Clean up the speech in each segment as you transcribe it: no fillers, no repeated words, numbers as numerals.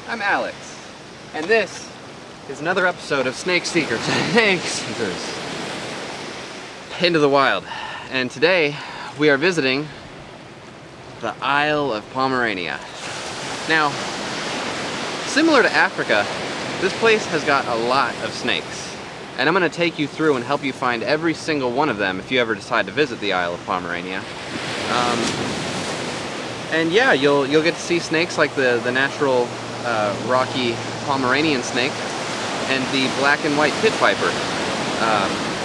I'm Alex, and this is another episode of Snake Seekers. Snake Seekers into the wild. And today we are visiting the Isle of Pomerania. Now, similar to Africa, this place has got a lot of snakes, and I'm going to take you through and help you find every single one of them if you ever decide to visit the Isle of Pomerania. And yeah, you'll get to see snakes like the natural rocky Pomeranian snake and the black and white pit viper.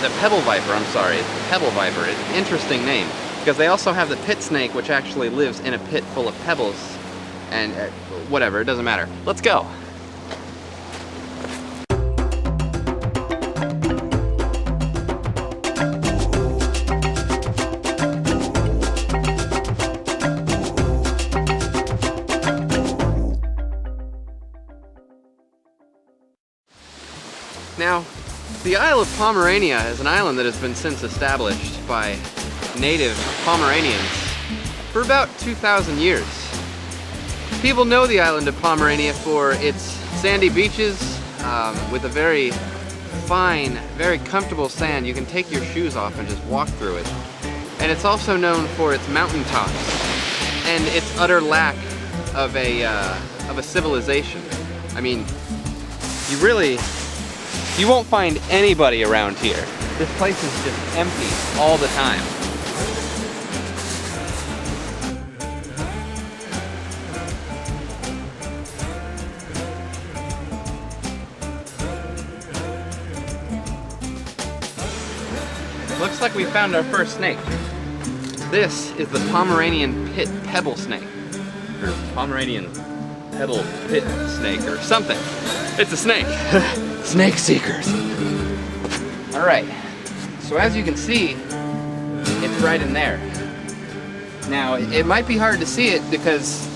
The pebble viper, I'm sorry. Pebble viper. It's an interesting name because they also have the pit snake, which actually lives in a pit full of pebbles. And whatever, it doesn't matter. Let's go. Now, the Isle of Pomerania is an island that has been since established by native Pomeranians for about 2,000 years. People know the island of Pomerania for its sandy beaches with a very fine, very comfortable sand. You can take your shoes off and just walk through it. And it's also known for its mountaintops and its utter lack of a civilization. I mean, you won't find anybody around here. This place is just empty all the time. Looks like we found our first snake. This is the Pomeranian pit pebble snake, or Pomeranian pebble pit snake, or something. It's a snake. Snake Seekers. All right, so as you can see, it's right in there. Now, it might be hard to see it because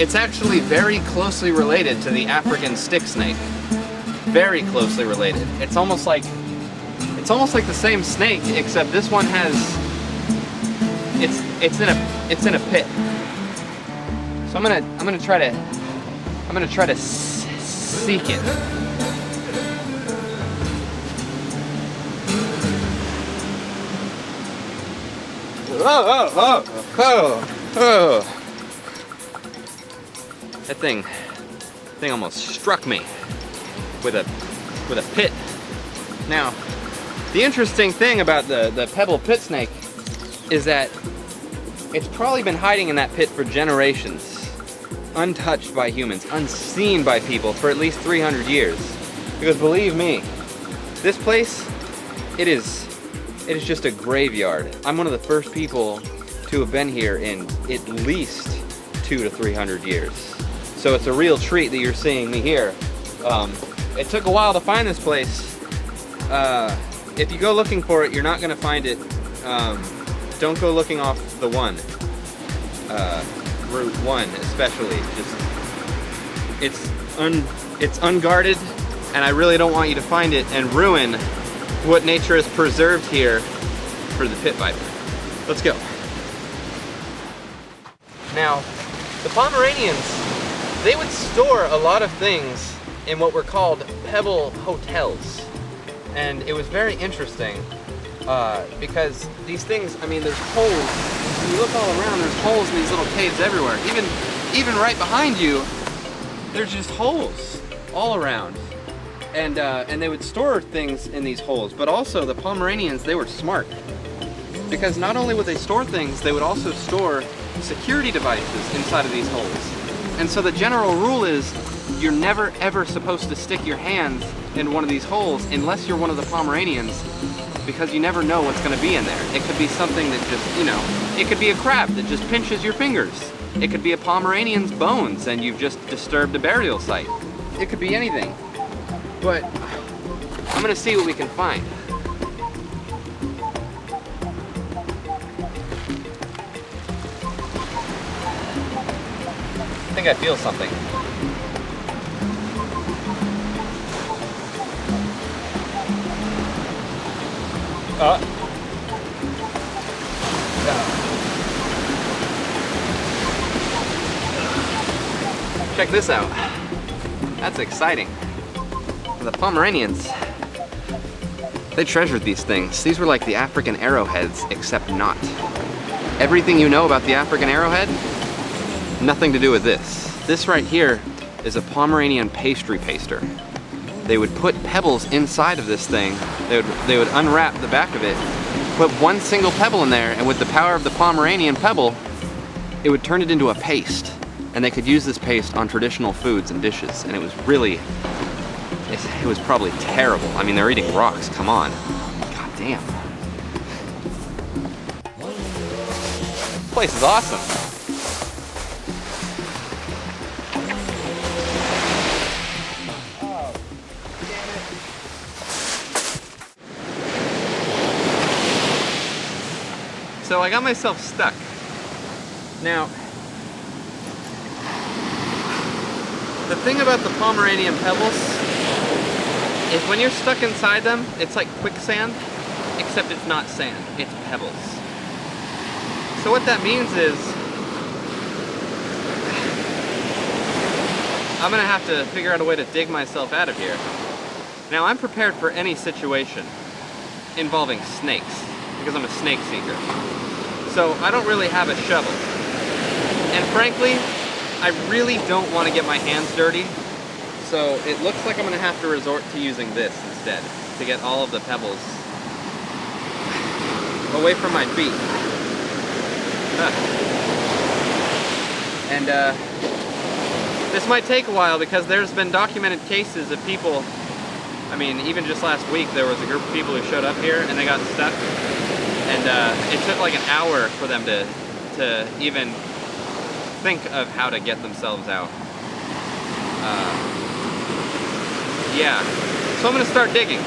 it's actually very closely related to the African stick snake. Very closely related. It's almost like the same snake, except this one has it's in a pit. So I'm gonna try to seek it. Oh. That thing almost struck me with a pit. Now, the interesting thing about the pebble pit snake is that it's probably been hiding in that pit for generations, untouched by humans, unseen by people for at least 300 years. Because believe me, this place, it is just a graveyard. I'm one of the first people to have been here in at least 200 to 300 years. So it's a real treat that you're seeing me here. It took a while to find this place. If you go looking for it, you're not gonna find it. Don't go looking off the one. Route 1 especially. It's unguarded, and I really don't want you to find it and ruin what nature has preserved here for the pit viper. Let's go. Now, the Pomeranians, they would store a lot of things in what were called pebble hotels. And it was very interesting because these things, I mean, there's holes. When you look all around, there's holes in these little caves everywhere. Even right behind you, there's just holes all around. And they would store things in these holes, but also the Pomeranians, they were smart. Because not only would they store things, they would also store security devices inside of these holes. And so the general rule is, you're never ever supposed to stick your hands in one of these holes unless you're one of the Pomeranians, because you never know what's going to be in there. It could be something that just, it could be a crab that just pinches your fingers. It could be a Pomeranian's bones and you've just disturbed a burial site. It could be anything. But I'm going to see what we can find. I think I feel something. Check this out. That's exciting. The Pomeranians, they treasured these things. These were like the African arrowheads, except not. Everything you know about the African arrowhead, nothing to do with this. This right here is a Pomeranian pastry paster. They would put pebbles inside of this thing. They would unwrap the back of it, put one single pebble in there, and with the power of the Pomeranian pebble, it would turn it into a paste. And they could use this paste on traditional foods and dishes, and it was really, it was probably terrible. I mean, they're eating rocks, come on. God damn. This place is awesome. Oh, damn it. So I got myself stuck. Now, the thing about the Pomeranian pebbles is when you're stuck inside them, it's like quicksand, except it's not sand, it's pebbles. So what that means is, I'm gonna have to figure out a way to dig myself out of here. Now I'm prepared for any situation involving snakes, because I'm a snake seeker. So I don't really have a shovel. And frankly, I really don't want to get my hands dirty, so it looks like I'm going to have to resort to using this instead to get all of the pebbles away from my feet. And this might take a while because there's been documented cases of people, I mean, even just last week there was a group of people who showed up here and they got stuck, and it took like an hour for them to even think of how to get themselves out. Yeah, so I'm gonna start digging.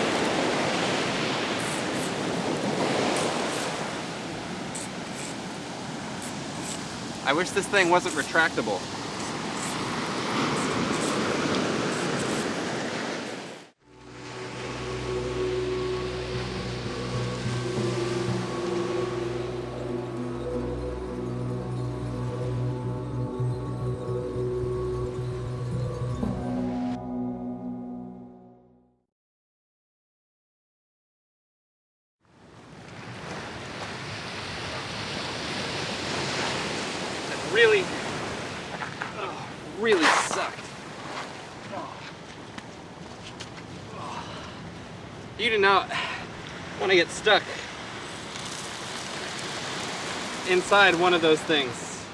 I wish this thing wasn't retractable. Really sucked. You do not want to get stuck inside one of those things.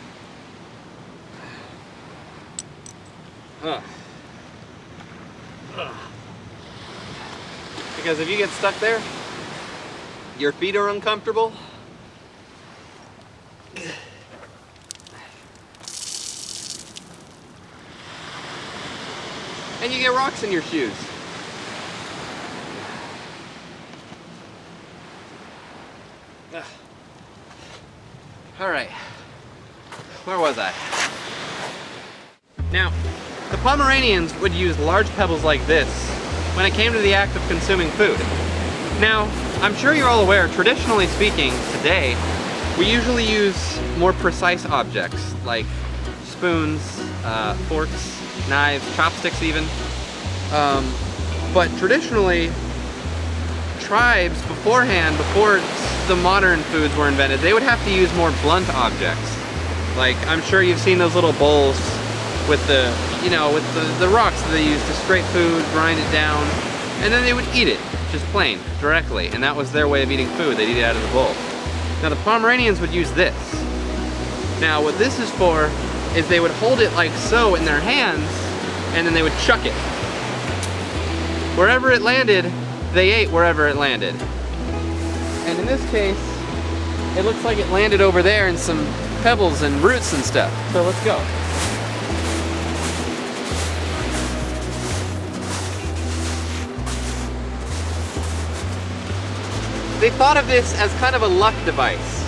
Because if you get stuck there, your feet are uncomfortable. And you get rocks in your shoes. All right, where was I? Now, the Pomeranians would use large pebbles like this when it came to the act of consuming food. Now, I'm sure you're all aware, traditionally speaking, today, we usually use more precise objects like spoons, forks, knives, chopsticks even. But traditionally, tribes beforehand, before the modern foods were invented, they would have to use more blunt objects. Like, I'm sure you've seen those little bowls with the, you know, with the rocks that they use to scrape food, grind it down, and then they would eat it, just plain, directly. And that was their way of eating food. They'd eat it out of the bowl. Now the Pomeranians would use this. Now what this is for is they would hold it like so in their hands, and then they would chuck it. Wherever it landed, they ate wherever it landed. And in this case, it looks like it landed over there in some pebbles and roots and stuff. So let's go. They thought of this as kind of a luck device.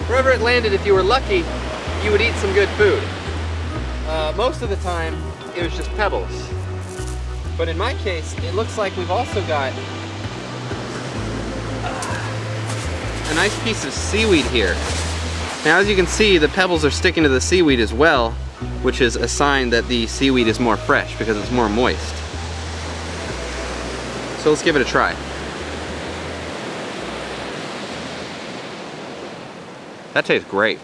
Wherever it landed, if you were lucky, you would eat some good food. Most of the time, it was just pebbles. But in my case, it looks like we've also got a nice piece of seaweed here. Now, as you can see, the pebbles are sticking to the seaweed as well. which is a sign that the seaweed is more fresh because it's more moist. So let's give it a try. That tastes great.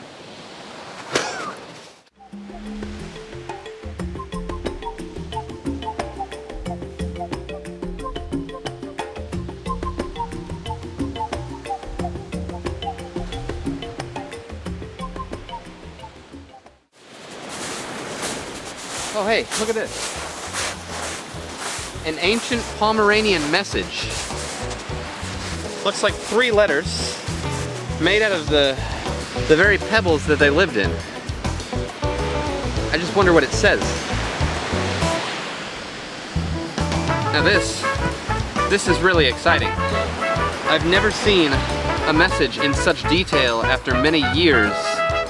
Oh hey, look at this. An ancient Pomeranian message. Looks like 3 letters made out of the very pebbles that they lived in. I just wonder what it says. Now this is really exciting. I've never seen a message in such detail after many years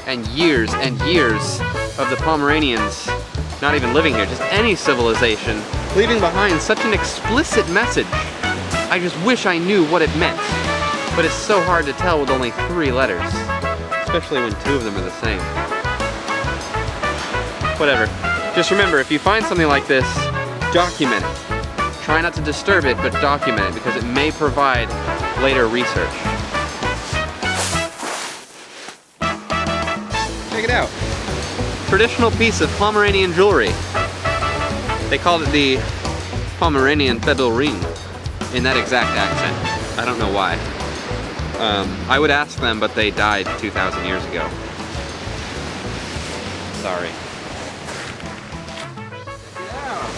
and years and years of the Pomeranians not even living here, just any civilization, leaving behind such an explicit message. I just wish I knew what it meant. But it's so hard to tell with only 3 letters, especially when 2 of them are the same. Whatever. Just remember, if you find something like this, document it. Try not to disturb it, but document it, because it may provide later research. Check it out. Traditional piece of Pomeranian jewelry. They called it the Pomeranian pebble ring in that exact accent. I don't know why. I would ask them, but they died 2,000 years ago. Sorry. Yeah.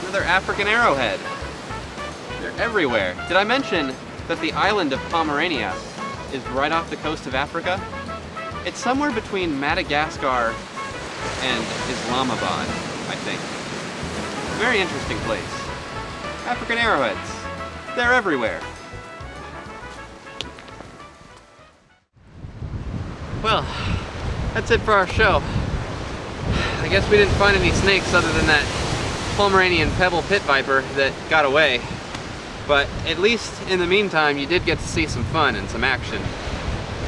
Another African arrowhead. They're everywhere. Did I mention that the island of Pomerania is right off the coast of Africa? It's somewhere between Madagascar and Islamabad, I think. Very interesting place. African arrowheads. They're everywhere. Well, that's it for our show. I guess we didn't find any snakes other than that Pomeranian pebble pit viper that got away. But at least in the meantime, you did get to see some fun and some action.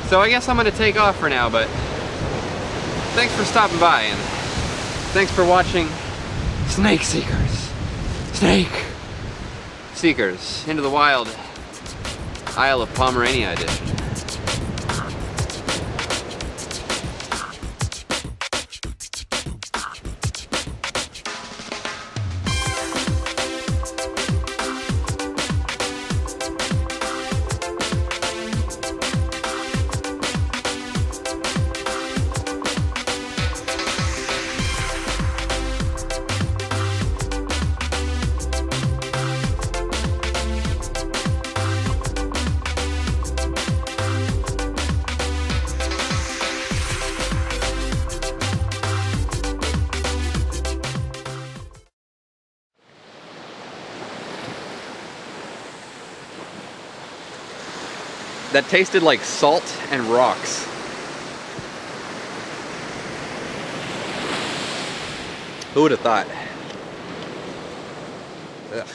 So I guess I'm gonna take off for now, but thanks for stopping by and thanks for watching Snake Seekers. Snake Seekers Into the Wild, Isle of Pomerania edition. That tasted like salt and rocks. Who would have thought? Ugh.